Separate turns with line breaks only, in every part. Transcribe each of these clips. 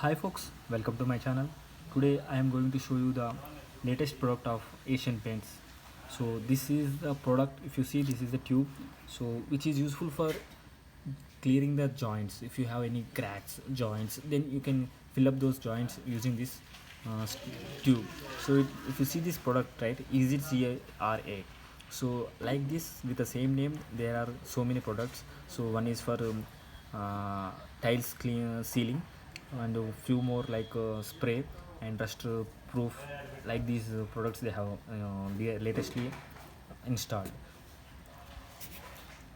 Hi folks, welcome to my channel. Today I am going to show you the latest product of Asian Paints. So this is the product. If you see, this is the tube, so which is useful for clearing the joints. If you have any cracks, joints, then you can fill up those joints using this tube. So if you see this product, right, ezyCR8. So like this with the same name, there are so many products. So one is for tiles clean sealing, and a few more like spray and rust proof. Like these products they have latestly installed.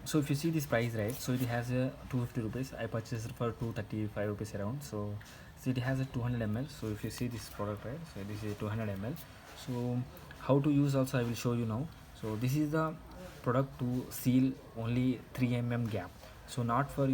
So if you see this price, right, so it has a 250 rupees. I purchased for 235 rupees around. So it has a 200 ml. So if you see this product, right, so this is 200 ml. So how to use also I will show you now. So this is the product to seal only 3 mm gap, so not for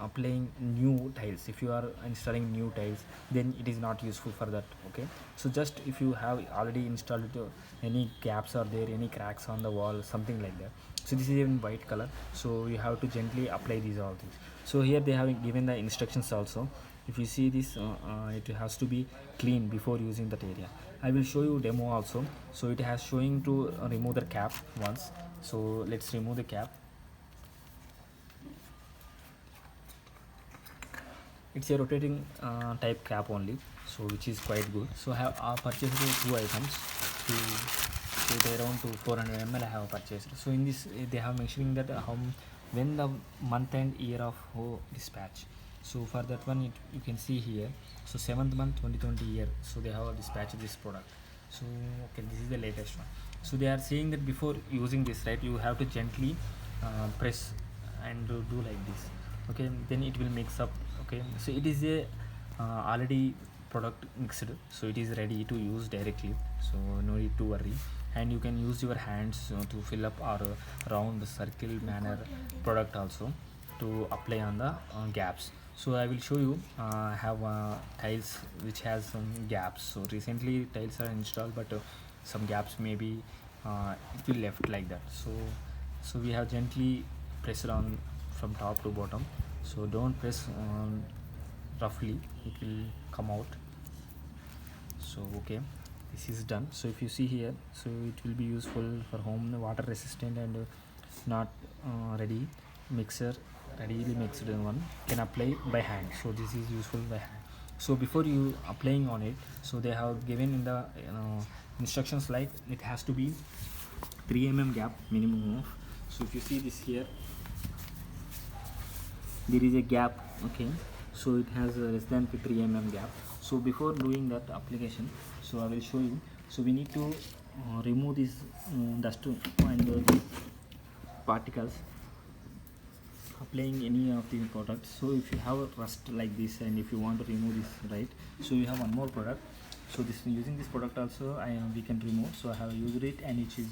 applying new tiles. If you are installing new tiles, then it is not useful for that. Okay, so just if you have already installed it, any gaps are there, any cracks on the wall, something like that. So this is in white color, so you have to gently apply these all things. So here they have given the instructions also. If you see this, it has to be clean before using that area. I will show you demo also. So it has showing to remove the cap once. So let's remove the cap. It's a rotating type cap only, so which is quite good. So I have purchased two items to around to 400 ml I have purchased. So in this they have mentioning that how when the month and year of dispatch. So for that one you can see here, so 7th month 2020 year, so they have dispatched this product. So okay, this is the latest one. So they are saying that before using this, right, you have to gently press and do like this. Okay, then it will mix up. Okay, so it is a already product mixed, so it is ready to use directly, so no need to worry. And you can use your hands to fill up our round circle manner product also to apply on the gaps. So I will show you. I have tiles which has some gaps. So recently tiles are installed, but some gaps maybe it will left like that. So we have gently pressed on from top to bottom. So don't press roughly, it will come out. So okay, this is done. So if you see here, so it will be useful for home, water resistant and not ready mixer, readily mixed one can apply by hand. So this is useful by hand. So before you applying on it, so they have given in the instructions like it has to be 3 mm gap minimum of. So if you see this here, there is a gap. Okay, so it has a less than 3 mm gap. So before doing that application, so I will show you. So we need to remove this dust and particles applying any of the products. So if you have a rust like this and if you want to remove this, right, so you have one more product. So this using this product also we can remove. So I have used it and it is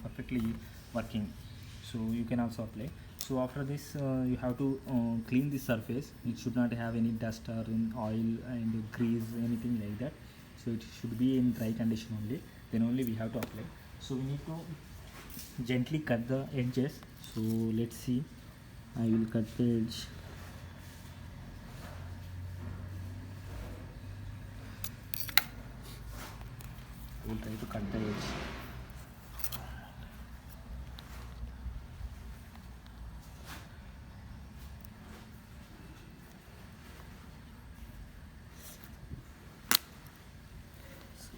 perfectly working, so you can also apply. So after this you have to clean the surface. It should not have any dust or in oil and grease, anything like that. So it should be in dry condition only, then only we have to apply. So we need to gently cut the edges. So let's see, I will cut the edge. I will try to cut the edge.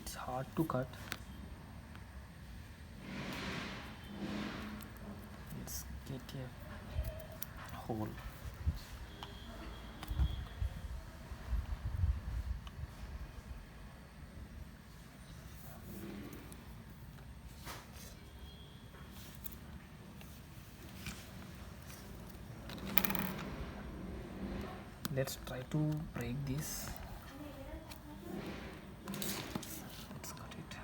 It's hard to cut. Let's get a hole. Let's try to break this. Let's cut it.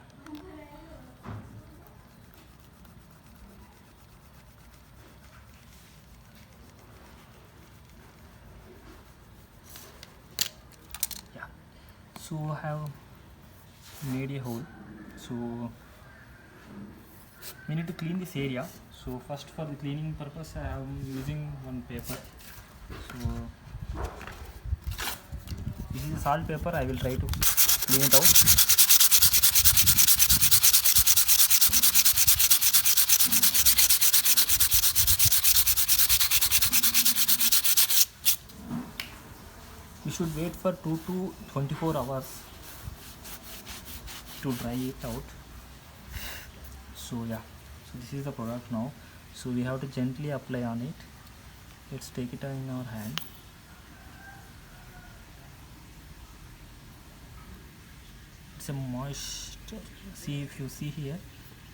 Yeah, so I have made a hole. So we need to clean this area. So first, for the cleaning purpose, I am using one paper. So this is a salt paper. I will try to clean it out. We should wait for 2 to 24 hours to dry it out. So yeah, so this is the product now. So we have to gently apply on it. Let's take it in our hand. It's a moisture. See, if you see here,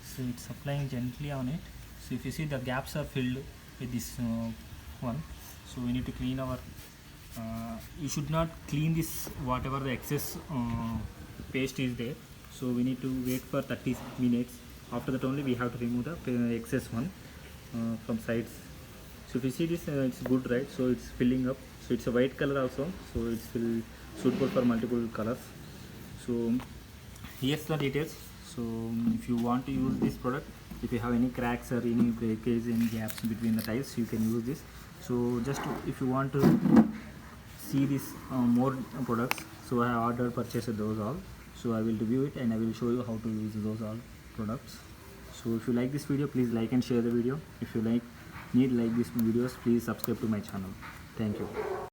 so it's applying gently on it. So if you see, the gaps are filled with this one. So we need to clean our you should not clean this whatever the excess paste is there. So we need to wait for 30 minutes. After that only we have to remove the excess one from sides. So if you see this, it's good, right? So it's filling up. So it's a white color also, so it's suitable for multiple colors. So here's the details. So if you want to use this product, if you have any cracks or any breakage, any gaps between the tiles, you can use this. So just if you want to see this more products, so I have purchased those all. So I will review it and I will show you how to use those all products. So if you like this video, please like and share the video. If you need like these videos, please subscribe to my channel. Thank you.